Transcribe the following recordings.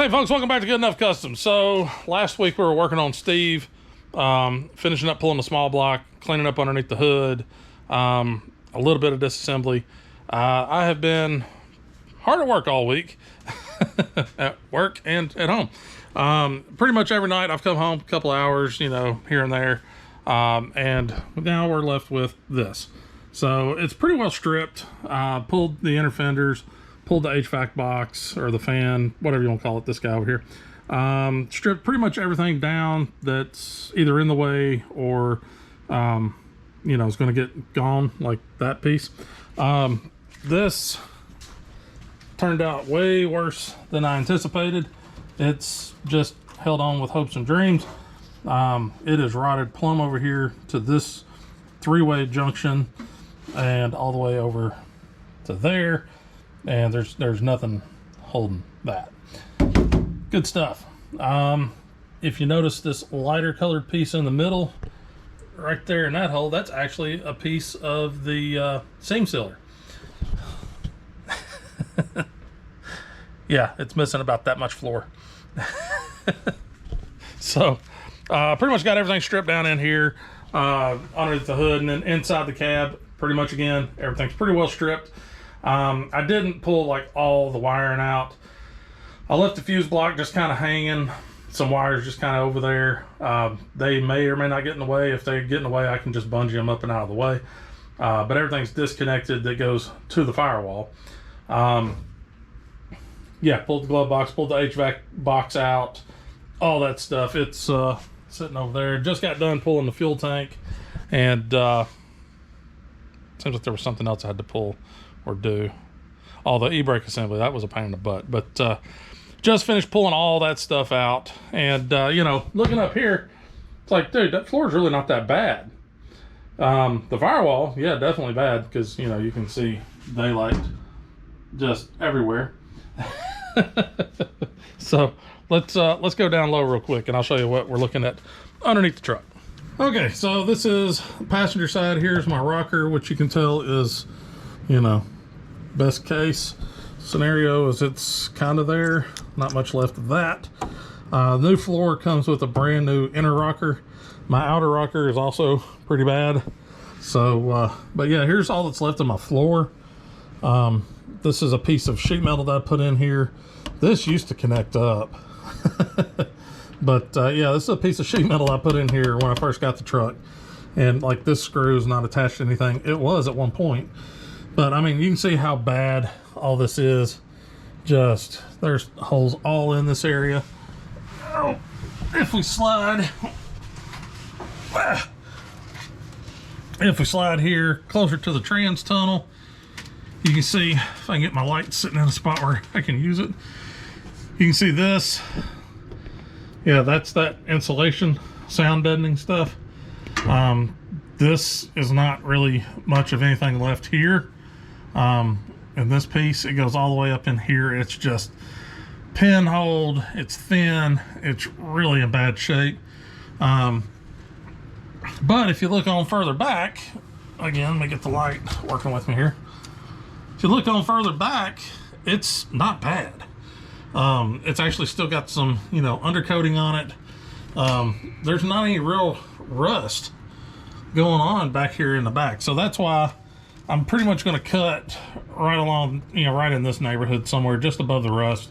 Hey folks, welcome back to Good Enough Customs. So last week we were working on Steve, finishing up pulling the small block, cleaning up underneath the hood, a little bit of disassembly. I have been hard at work all week, at work and at home. Pretty much every night I've come home a couple hours, you know, here and there, and now we're left with this. So it's pretty well stripped. Pulled the inner fenders, pulled the HVAC box or the fan, whatever you want to call it, this guy over here. Stripped pretty much everything down that's either in the way or, you know, is going to get gone, like that piece. This turned out way worse than I anticipated. It's just held on with hopes and dreams. It is rotted plumb over here to this three-way junction and all the way over to there. And there's nothing holding that. Good stuff. If you notice this lighter colored piece in the middle, right there in that hole, that's actually a piece of the seam sealer. Yeah, it's missing about that much floor. So, pretty much got everything stripped down in here, underneath the hood, and then inside the cab, pretty much again, everything's pretty well stripped. I didn't pull like all the wiring out. I left the fuse block just kind of hanging, some wires just kind of over there. They may or may not get in the way. If they get in the way, I can just bungee them up and out of the way. But everything's disconnected that goes to the firewall. Yeah, pulled the glove box, pulled the HVAC box out, all that stuff. It's sitting over there. Just got done pulling the fuel tank, and seems like there was something else I had to pull or do. Oh, the e-brake assembly, that was a pain in the butt. But just finished pulling all that stuff out, and you know, looking up here, it's like, dude, that floor is really not that bad. The firewall, yeah, definitely bad, because you know, you can see daylight just everywhere. So let's go down low real quick, and I'll show you what we're looking at underneath the truck. Okay, so this is passenger side. Here's my rocker, which you can tell is, you know, best case scenario is it's kind of there, not much left of that. New floor comes with a brand new inner rocker. My outer rocker is also pretty bad. So but yeah, here's all that's left of my floor. This is a piece of sheet metal that I put in here. This used to connect up. But yeah, this is a piece of sheet metal I put in here when I first got the truck, and like this screw is not attached to anything. It was at one point, but I mean, you can see how bad all this is. Just, there's holes all in this area. Oh, if we slide here closer to the trans tunnel, you can see, if I can get my light sitting in a spot where I can use it, you can see this. Yeah, that's that insulation, sound deadening stuff. This is not really much of anything left here. In this piece, it goes all the way up in here. It's just pinholed, it's thin, it's really in bad shape. But if you look on further back, again, let me get the light working with me here. If you look on further back, it's not bad. It's actually still got some, you know, undercoating on it. There's not any real rust going on back here in the back. So that's why I'm pretty much going to cut right along, you know, right in this neighborhood somewhere just above the rust,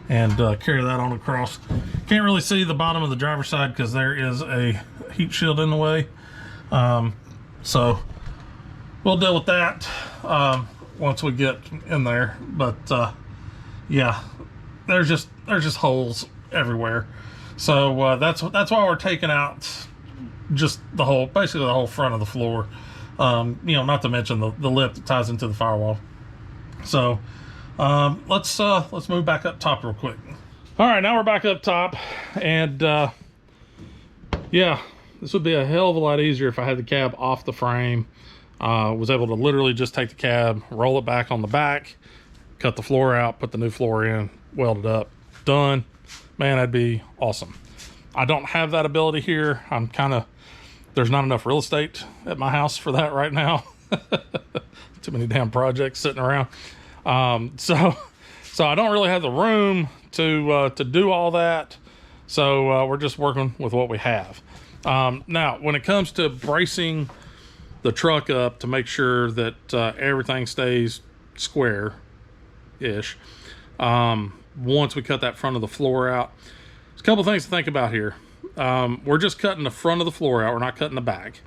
and carry that on across. Can't really see the bottom of the driver's side because there is a heat shield in the way. So we'll deal with that once we get in there. But yeah, there's just holes everywhere. So that's why we're taking out just the whole, basically the whole front of the floor. You know, not to mention the lip that ties into the firewall. So let's move back up top real quick. All right, now we're back up top, and yeah, this would be a hell of a lot easier if I had the cab off the frame. Was able to literally just take the cab, roll it back on the back, cut the floor out, put the new floor in, weld it up, done. Man, that'd be awesome. I don't have that ability here. I'm kind of, there's not enough real estate at my house for that right now. Too many damn projects sitting around. So So I don't really have the room to do all that. So we're just working with what we have. Now, when it comes to bracing the truck up to make sure that everything stays square-ish, once we cut that front of the floor out, there's a couple things to think about here. We're just cutting the front of the floor out. We're not cutting the back.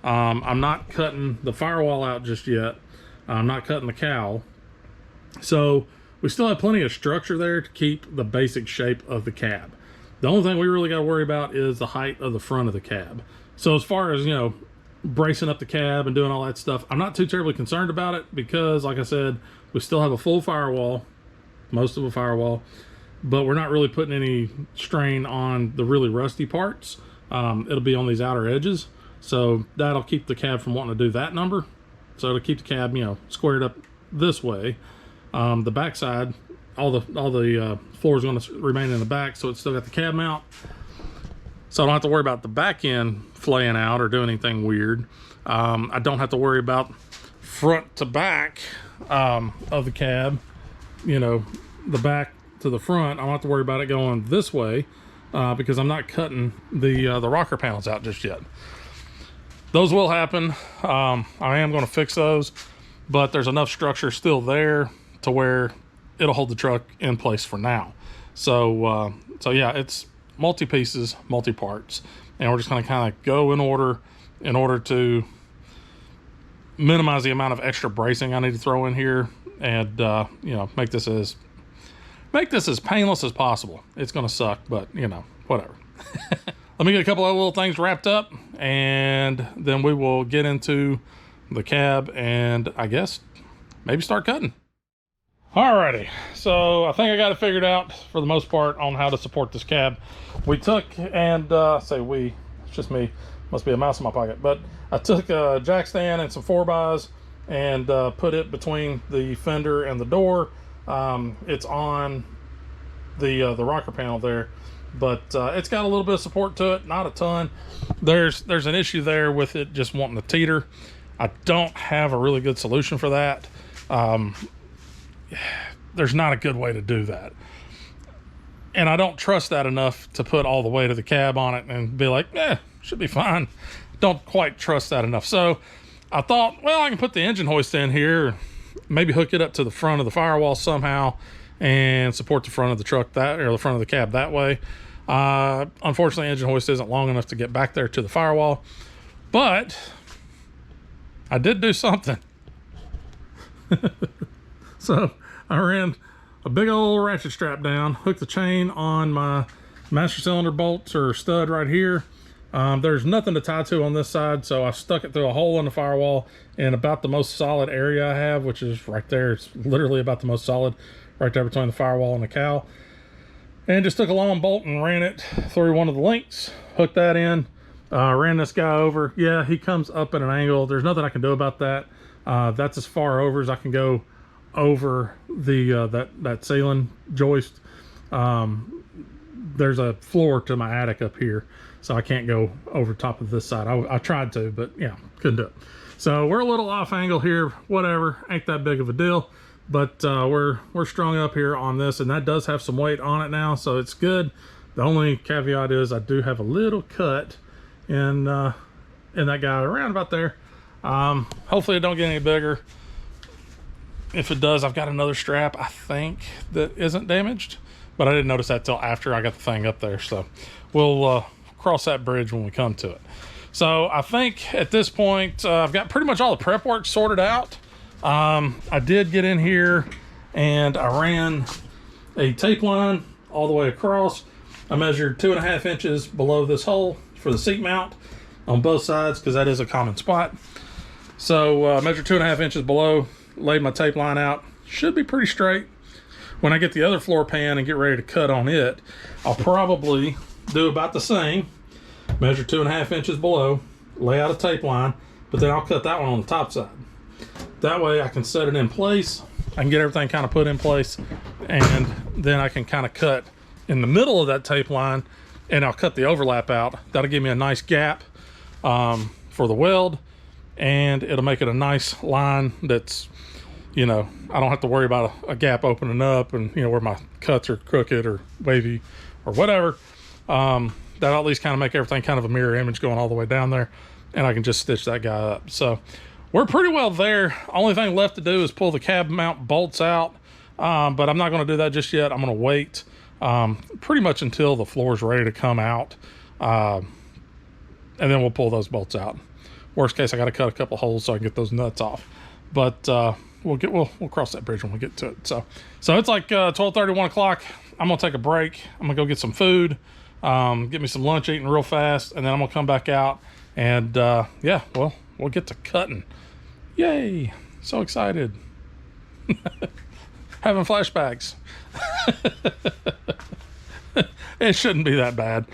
I'm not cutting the firewall out just yet. I'm not cutting the cowl. So we still have plenty of structure there to keep the basic shape of the cab. The only thing we really got to worry about is the height of the front of the cab. So as far as, you know, bracing up the cab and doing all that stuff, I'm not too terribly concerned about it because, like I said, we still have a full firewall, most of a firewall, but we're not really putting any strain on the really rusty parts. It'll be on these outer edges. So that'll keep the cab from wanting to do that number. So to keep the cab, you know, squared up this way. The back side, all the floor is going to remain in the back, so it's still got the cab mount. So I don't have to worry about the back end flaying out or doing anything weird. I don't have to worry about front to back of the cab, you know, the back to the front. I don't have to worry about it going this way because I'm not cutting the rocker panels out just yet. Those will happen. I am going to fix those, but there's enough structure still there to where it'll hold the truck in place for now. So yeah, it's multi-pieces, multi-parts, and we're just going to kind of go in order to minimize the amount of extra bracing I need to throw in here, and you know, make this as painless as possible. It's going to suck, but you know, whatever. Let me get a couple of little things wrapped up, and then we will get into the cab and I guess maybe start cutting. Alrighty, so I think I got it figured out for the most part on how to support this cab. We took and say we, it's just me, must be a mouse in my pocket, but I took a jack stand and some 4x and put it between the fender and the door. It's on the rocker panel there, but it's got a little bit of support to it, not a ton. There's an issue there with it just wanting to teeter. I don't have a really good solution for that. There's not a good way to do that, and I don't trust that enough to put all the weight of the cab on it and be like, should be fine. Don't quite trust that enough. So I thought, well, I can put the engine hoist in here, maybe hook it up to the front of the firewall somehow and support the front of the truck or the front of the cab that way. Unfortunately, engine hoist isn't long enough to get back there to the firewall, but I did do something. So I ran a big old ratchet strap down, hooked the chain on my master cylinder bolts or stud right here. There's nothing to tie to on this side, so I stuck it through a hole in the firewall in about the most solid area I have, which is right there. It's literally about the most solid right there between the firewall and the cowl. And just took a long bolt and ran it through one of the links, hooked that in, ran this guy over. Yeah, he comes up at an angle. There's nothing I can do about that. That's as far over as I can go over the that ceiling joist. There's a floor to my attic up here, so I can't go over top of this side. I tried to, but yeah, couldn't do it. So we're a little off angle here, whatever, ain't that big of a deal. But we're strung up here on this, and that does have some weight on it now, so it's good. The only caveat is I do have a little cut in that guy around about there. Hopefully it don't get any bigger. If it does, I've got another strap, I think, that isn't damaged, but I didn't notice that till after I got the thing up there. So we'll cross that bridge when we come to it. So I think at this point, I've got pretty much all the prep work sorted out. I did get in here and I ran a tape line all the way across. I measured 2.5 inches below this hole for the seat mount on both sides, because that is a common spot. So measured 2.5 inches below, laid my tape line out. Should be pretty straight. When I get the other floor pan and get ready to cut on it, I'll probably do about the same. Measure 2.5 inches below, lay out a tape line, but then I'll cut that one on the top side. That way I can set it in place. I can get everything kind of put in place, and then I can kind of cut in the middle of that tape line, and I'll cut the overlap out. That'll give me a nice gap for the weld, and it'll make it a nice line that's you know, I don't have to worry about a gap opening up and, you know, where my cuts are crooked or wavy or whatever. That'll at least kind of make everything kind of a mirror image going all the way down there, and I can just stitch that guy up. So we're pretty well there. Only thing left to do is pull the cab mount bolts out, but I'm not going to do that just yet. I'm going to wait pretty much until the floor is ready to come out, and then we'll pull those bolts out. Worst case, I got to cut a couple holes so I can get those nuts off, but we'll cross that bridge when we get to it. So it's like 12:30, 1 o'clock. I'm gonna take a break. I'm gonna go get some food, get me some lunch eating real fast, and then I'm gonna come back out and yeah, well, we'll get to cutting. Yay! So excited. Having flashbacks. It shouldn't be that bad.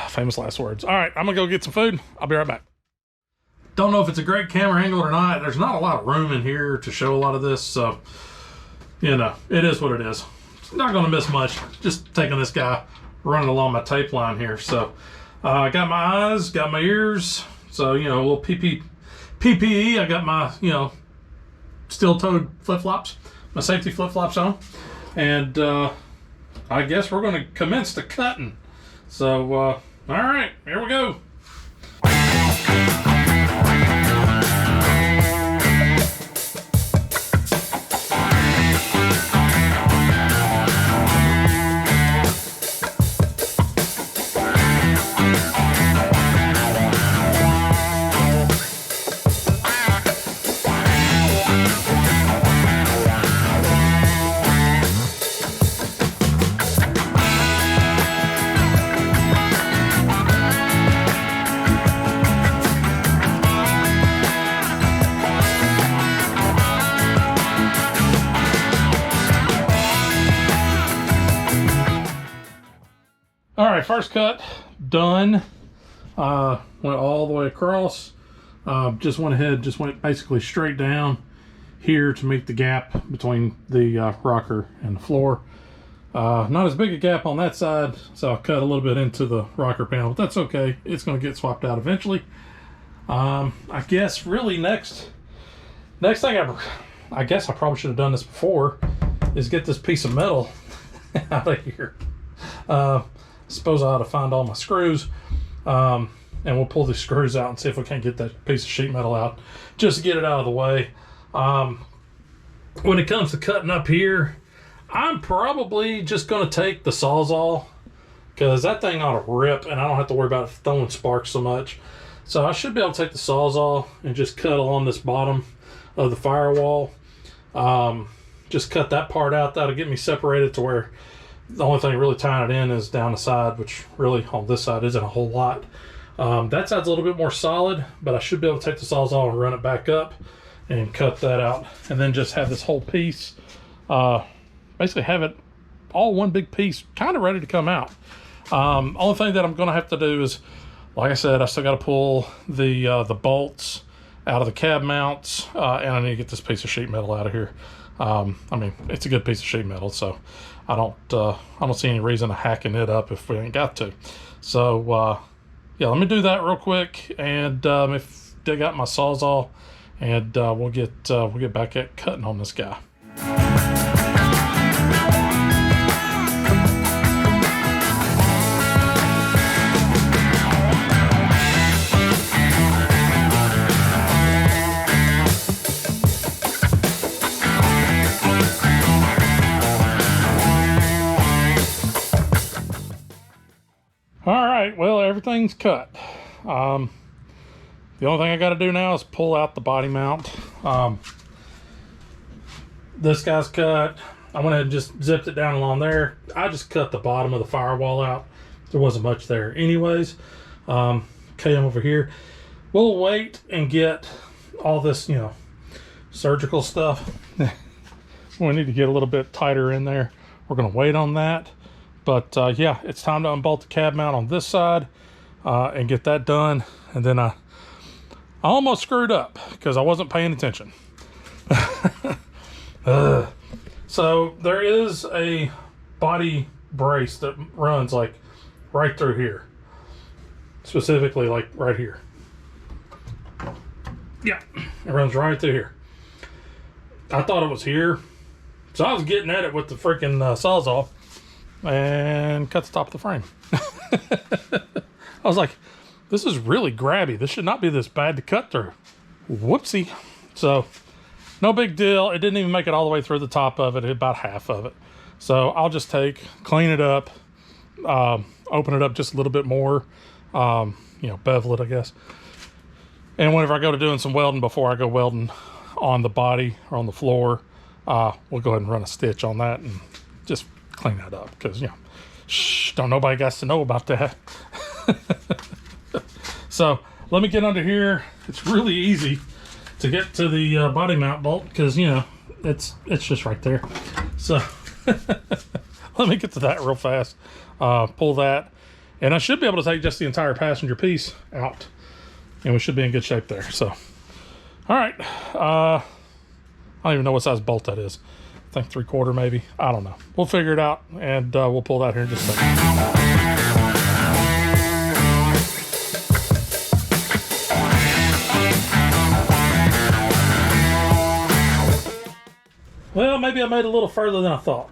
Famous last words. All right, I'm gonna go get some food. I'll be right back. Don't know if it's a great camera angle or not. There's not a lot of room in here to show a lot of this, so you know, it is what it is. Not gonna miss much. Just taking this guy running along my tape line here. So I got my eyes, got my ears, so you know, a little PPE. I got my, you know, steel-toed flip-flops, my safety flip-flops on, and I guess we're gonna commence the cutting. So all right, here we go. All right, first cut done. Went all the way across. Just went basically straight down here to meet the gap between the rocker and the floor. Not as big a gap on that side, so I cut a little bit into the rocker panel, but that's okay. It's going to get swapped out eventually. I guess really next thing I guess I probably should have done this before, is get this piece of metal out of here. Suppose I ought to find all my screws, and we'll pull these screws out and see if we can't get that piece of sheet metal out, just to get it out of the way. When it comes to cutting up here, I'm probably just going to take the Sawzall, because that thing ought to rip, and I don't have to worry about it throwing sparks so much. So I should be able to take the Sawzall and just cut along this bottom of the firewall. Just cut that part out. That'll get me separated to where the only thing really tying it in is down the side, which really on this side isn't a whole lot. That side's a little bit more solid, but I should be able to take the Sawzall and run it back up and cut that out, and then just have this whole piece, basically have it all one big piece, kind of ready to come out. Only thing that I'm going to have to do is, like I said, I still got to pull the bolts out of the cab mounts, and I need to get this piece of sheet metal out of here. I mean, it's a good piece of sheet metal, so I don't see any reason to hacking it up if we ain't got to. So yeah, let me do that real quick, and if dig out my Sawzall, and we'll get back at cutting on this guy. All right, well, everything's cut. The only thing I got to do now is pull out the body mount. This guy's cut. I went ahead and just zipped it down along there. I just cut the bottom of the firewall out. There wasn't much there anyways. Okay, I'm over here. We'll wait and get all this, you know, surgical stuff. We need to get a little bit tighter in there. We're going to wait on that. But yeah, it's time to unbolt the cab mount on this side and get that done. And then I almost screwed up because I wasn't paying attention. So there is a body brace that runs like right through here. Specifically like right here. Yeah, it runs right through here. I thought it was here. So I was getting at it with the freaking Sawzall and cut the top of the frame. I was like, this is really grabby. This should not be this bad to cut through. Whoopsie. So no big deal. It didn't even make it all the way through the top of it. It hit about half of it. So I'll just clean it up, open it up just a little bit more, you know, bevel it, I guess. And whenever I go to doing some welding, before I go welding on the body or on the floor, we'll go ahead and run a stitch on that and just clean that up, because, you know, don't nobody got to know about that. So let me get under here. It's really easy to get to the body mount bolt, because, you know, it's just right there. So let me get to that real fast. Pull that, and I should be able to take just the entire passenger piece out, and we should be in good shape there. So, all right. I don't even know what size bolt that is. I think 3/4 maybe. I don't know. We'll figure it out, and we'll pull that here in just a second. Well, maybe I made it a little further than I thought.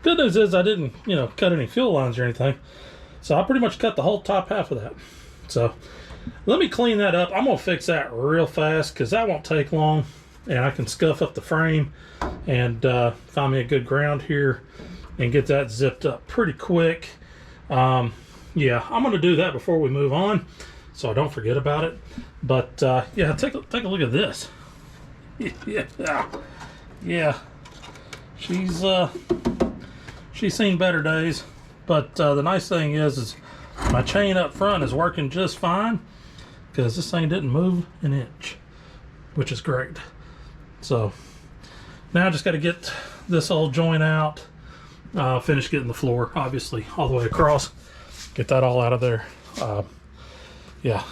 Good news is I didn't, you know, cut any fuel lines or anything. So I pretty much cut the whole top half of that. So let me clean that up. I'm going to fix that real fast, because that won't take long. And I can scuff up the frame and find me a good ground here and get that zipped up pretty quick. Yeah, I'm going to do that before we move on, so I don't forget about it. But yeah, take a look at this. Yeah, she's seen better days. But the nice thing is my chain up front is working just fine, because this thing didn't move an inch, which is great. So now I just got to get this old joint out, finish getting the floor, obviously, all the way across, get that all out of there. Yeah,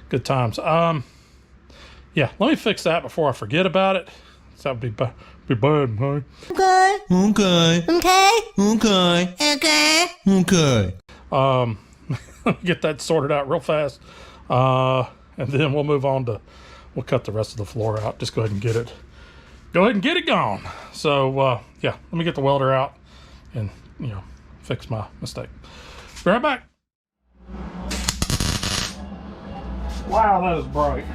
good times. Yeah, let me fix that before I forget about it. So that would be bad, okay? Okay. Let me get that sorted out real fast, and then we'll move on to, we'll cut the rest of the floor out. Just go ahead and get it gone. So yeah, let me get the welder out and, you know, fix my mistake. Be right back. Wow, that is bright.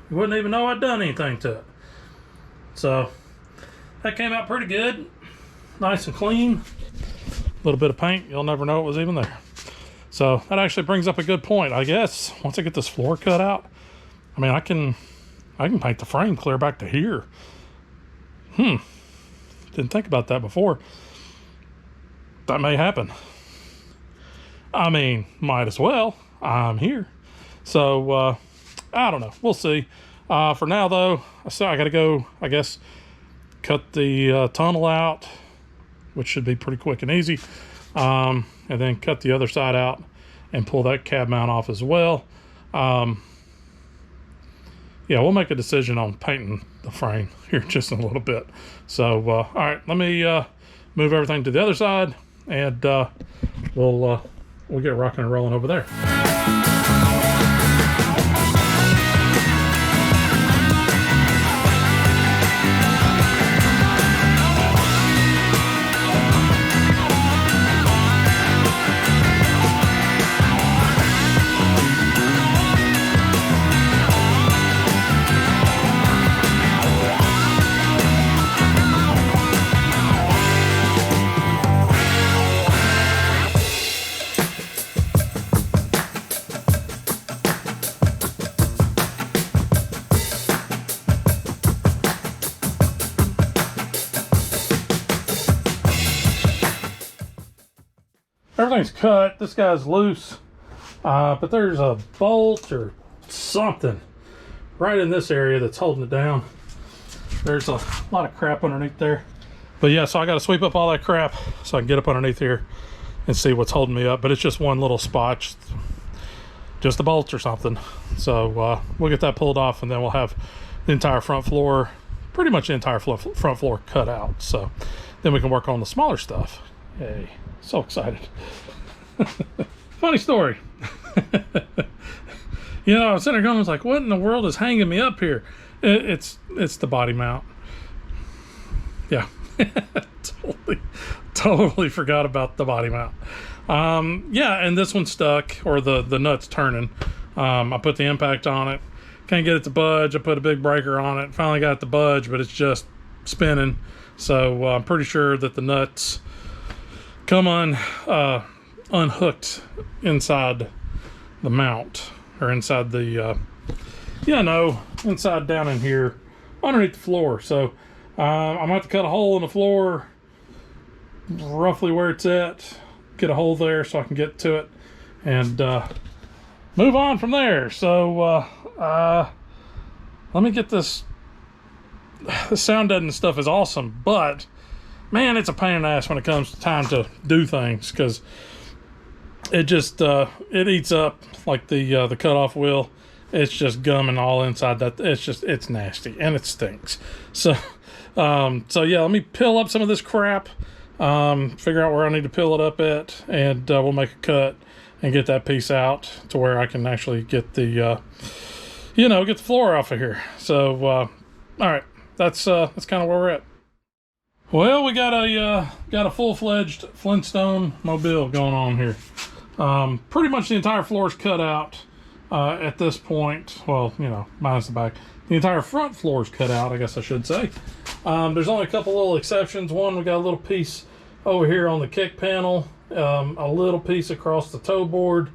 You wouldn't even know I'd done anything to it. So that came out pretty good, nice and clean. A little bit of paint, you'll never know it was even there. So that actually brings up a good point. I guess once I get this floor cut out, I mean, I can paint the frame clear back to here. Didn't think about that before. That may happen. I mean, might as well. I'm here. So I don't know, we'll see. For now though, I gotta go, I guess, cut the tunnel out, which should be pretty quick and easy, and then cut the other side out and pull that cab mount off as well. Yeah, we'll make a decision on painting the frame here just in a little bit. So all right, let me move everything to the other side, and we'll get rocking and rolling over there. Everything's cut. This guy's loose, but there's a bolt or something right in this area that's holding it down. There's a lot of crap underneath there. But yeah, so I got to sweep up all that crap so I can get up underneath here and see what's holding me up, but it's just one little spot, just the bolts or something. So we'll get that pulled off, and then we'll have the entire front floor, pretty much the entire front floor cut out. So then we can work on the smaller stuff. Yay, so excited. Funny story. You know, I was sitting there going, I was like, what in the world is hanging me up here? It's the body mount. Yeah. totally forgot about the body mount. Yeah, and this one's stuck, or the nut's turning. I put the impact on it, can't get it to budge. I put a big breaker on it, finally got it to budge, but it's just spinning. So I'm pretty sure that the nuts come unhooked inside the mount, or inside the inside down in here underneath the floor. So I'm gonna have to cut a hole in the floor roughly where it's at, get a hole there so I can get to it, and move on from there. So let me get this. The sound deadening stuff is awesome, but man, it's a pain in the ass when it comes to time to do things, because it just it eats up like the cutoff wheel. It's just gumming all inside that. It's nasty and it stinks. So yeah, let me peel up some of this crap, figure out where I need to peel it up at, and we'll make a cut and get that piece out to where I can actually get the get the floor off of here. So all right, that's kind of where we're at. Well, we got a full-fledged Flintstone mobile going on here. Pretty much the entire floor is cut out at this point. Well, minus the back. The entire front floor is cut out, I guess I should say. There's only a couple little exceptions. One, we got a little piece over here on the kick panel, a little piece across the toe board,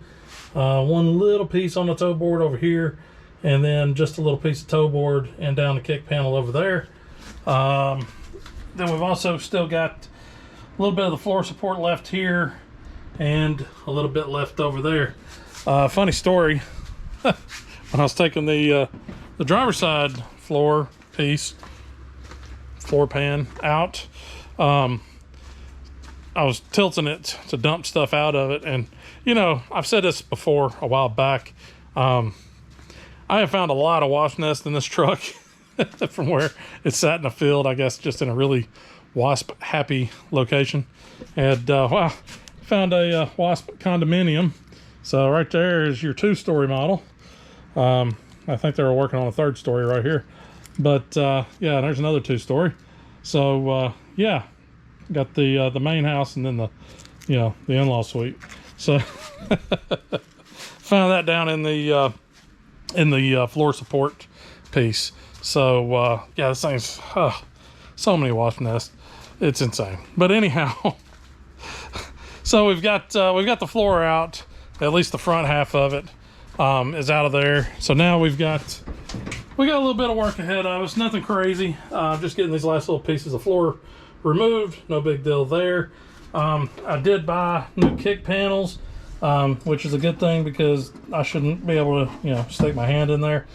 one little piece on the toe board over here, and then just a little piece of toe board and down the kick panel over there. Then we've also still got a little bit of the floor support left here and a little bit left over there. Funny story, when I was taking the driver's side floor piece, floor pan out, I was tilting it to dump stuff out of it, and I've said this before a while back, I have found a lot of wasp nests in this truck from where it sat in the field, I guess just in a really wasp happy location. And wow, found a wasp condominium. So right there is your 2-story model. I think they were working on a 3rd story right here, but yeah, there's another 2-story. So yeah, got the main house and then the in-law suite. So found that down in the floor support piece. So yeah, this thing's so many wasp nests, it's insane. But anyhow, so we've got the floor out, at least the front half of it is out of there. So now we got a little bit of work ahead of us. Nothing crazy, just getting these last little pieces of floor removed. No big deal there. I did buy new kick panels, which is a good thing because I shouldn't be able to stick my hand in there.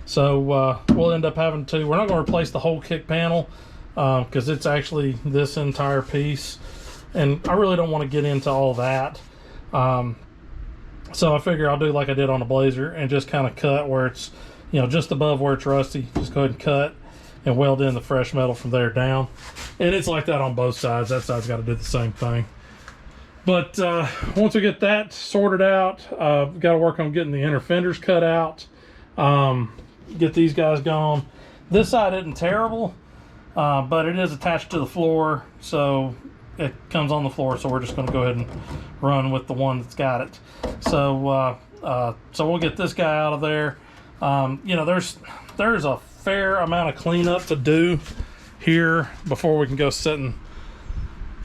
So we'll end up having to, we're not going to replace the whole kick panel because it's actually this entire piece, and I really don't want to get into all that. So I figure I'll do like I did on the Blazer and just kind of cut where it's just above where it's rusty. Just go ahead and cut and weld in the fresh metal from there down, and it's like that on both sides. That side's got to do the same thing. But once we get that sorted out, we've got to work on getting the inner fenders cut out, get these guys gone. This side isn't terrible, but it is attached to the floor, so it comes on the floor, so we're just going to go ahead and run with the one that's got it. So so we'll get this guy out of there. There's a fair amount of cleanup to do here before we can go setting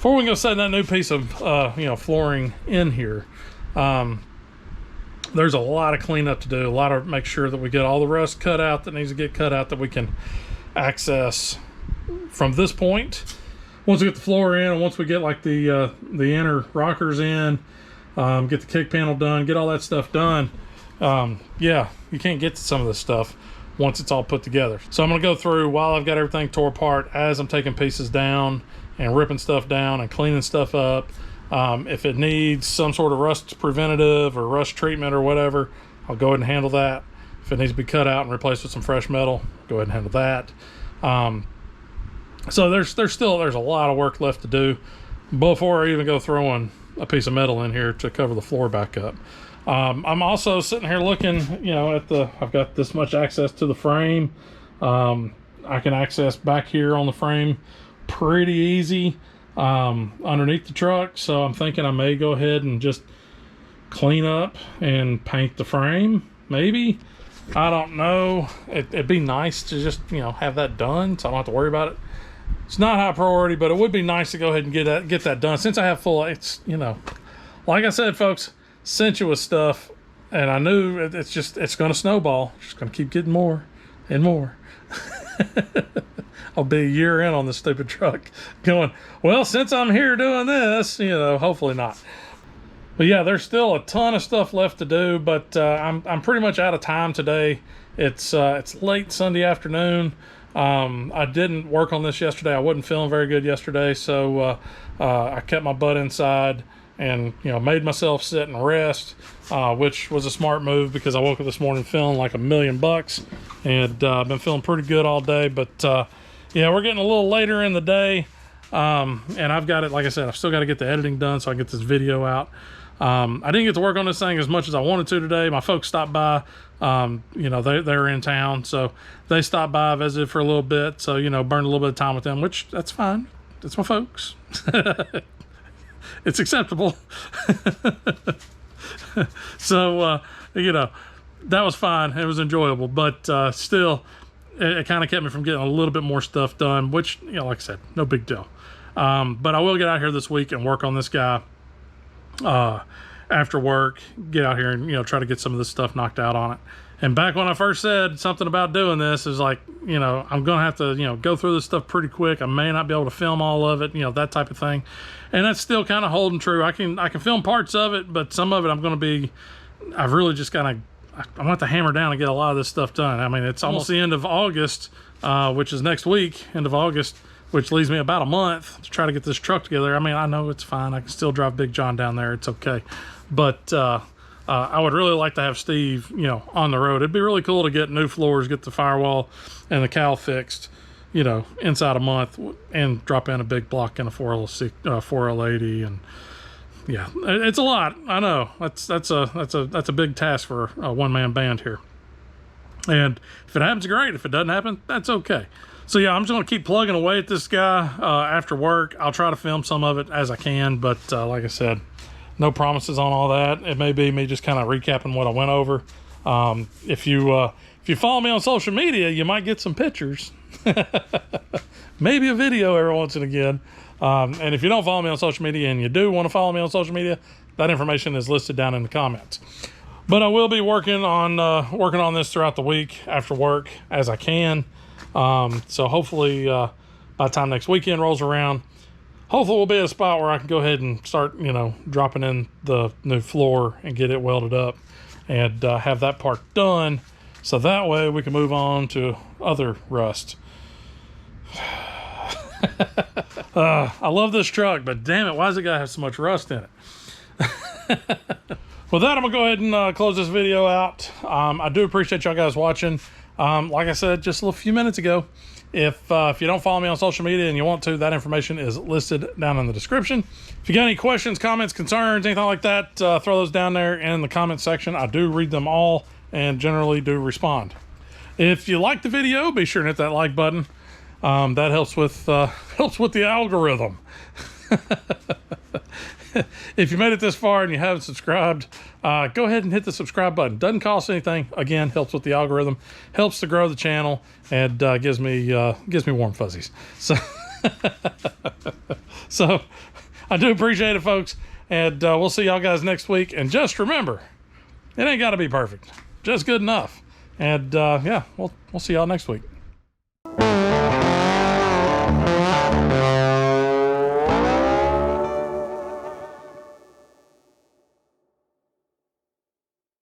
that new piece of flooring in here. There's a lot of cleanup to do, a lot of make sure that we get all the rust cut out that needs to get cut out, that we can access from this point. Once we get the floor in, and once we get like the inner rockers in, get the kick panel done, get all that stuff done, yeah, you can't get to some of this stuff once it's all put together. So I'm going to go through while I've got everything tore apart, as I'm taking pieces down and ripping stuff down and cleaning stuff up. If it needs some sort of rust preventative or rust treatment or whatever, I'll go ahead and handle that. If it needs to be cut out and replaced with some fresh metal, go ahead and handle that. So there's a lot of work left to do before I even go throwing a piece of metal in here to cover the floor back up. I'm also sitting here looking, I've got this much access to the frame. I can access back here on the frame pretty easy underneath the truck. So I'm thinking I may go ahead and just clean up and paint the frame, maybe. I don't know. It'd be nice to just, have that done so I don't have to worry about it. It's not high priority, but it would be nice to go ahead and get that done. Since I have full, it's, like I said, folks, sensuous stuff, and I knew it's going to snowball. It's just going to keep getting more and more. I'll be a year in on this stupid truck going, well, since I'm here doing this, hopefully not. But yeah, there's still a ton of stuff left to do, but I'm pretty much out of time today. It's late Sunday afternoon. I didn't work on this yesterday. I wasn't feeling very good yesterday, so I kept my butt inside and made myself sit and rest, which was a smart move because I woke up this morning feeling like $1,000,000, and I've been feeling pretty good all day. But yeah, we're getting a little later in the day, and I've got it, like I said, I've still got to get the editing done so I can get this video out. I didn't get to work on this thing as much as I wanted to today. My folks stopped by. They're in town, so they stopped by, visited for a little bit, so burned a little bit of time with them, which that's fine. It's my folks. It's acceptable. So that was fine. It was enjoyable, but still it kind of kept me from getting a little bit more stuff done, which like I said, no big deal. But I will get out here this week and work on this guy after work, get out here and try to get some of this stuff knocked out on it. And back when I first said something about doing this, is like, I'm gonna have to go through this stuff pretty quick. I may not be able to film all of it, that type of thing, and that's still kind of holding true. I can film parts of it, but some of it I've really just kind of, I want to hammer down and get a lot of this stuff done. I mean, it's almost the end of August, which is next week, end of August, which leaves me about a month to try to get this truck together. I mean, I know it's fine. I can still drive Big John down there. It's okay. But I would really like to have Steve, on the road. It'd be really cool to get new floors, get the firewall and the cowl fixed, inside a month, and drop in a big block in a 4L80. And yeah, it's a lot. I know that's a big task for a one-man band here. And if it happens, great. If it doesn't happen, that's okay. So yeah, I'm just gonna keep plugging away at this guy after work. I'll try to film some of it as I can, but like I said, no promises on all that. It may be me just kind of recapping what I went over. If you follow me on social media, you might get some pictures, maybe a video every once and again. And if you don't follow me on social media and you do want to follow me on social media, that information is listed down in the comments. But I will be working on this throughout the week after work as I can. So hopefully by the time next weekend rolls around, hopefully we'll be at a spot where I can go ahead and start, dropping in the new floor and get it welded up and have that part done. So that way we can move on to other rust. I love this truck, but damn it, why does it gotta have so much rust in it? With that, I'm gonna go ahead and close this video out. I do appreciate y'all guys watching. Like I said just a few minutes ago, if you don't follow me on social media and you want to, that information is listed down in the description. If you got any questions, comments, concerns, anything like that, throw those down there in the comment section. I do read them all and generally do respond. If you like the video, be sure to hit that like button. That helps with the algorithm. If you made it this far and you haven't subscribed, go ahead and hit the subscribe button. Doesn't cost anything. Again, helps with the algorithm, helps to grow the channel, and gives me warm fuzzies. So, so I do appreciate it, folks, and we'll see y'all guys next week. And just remember, it ain't got to be perfect, just good enough. And yeah, we'll see y'all next week.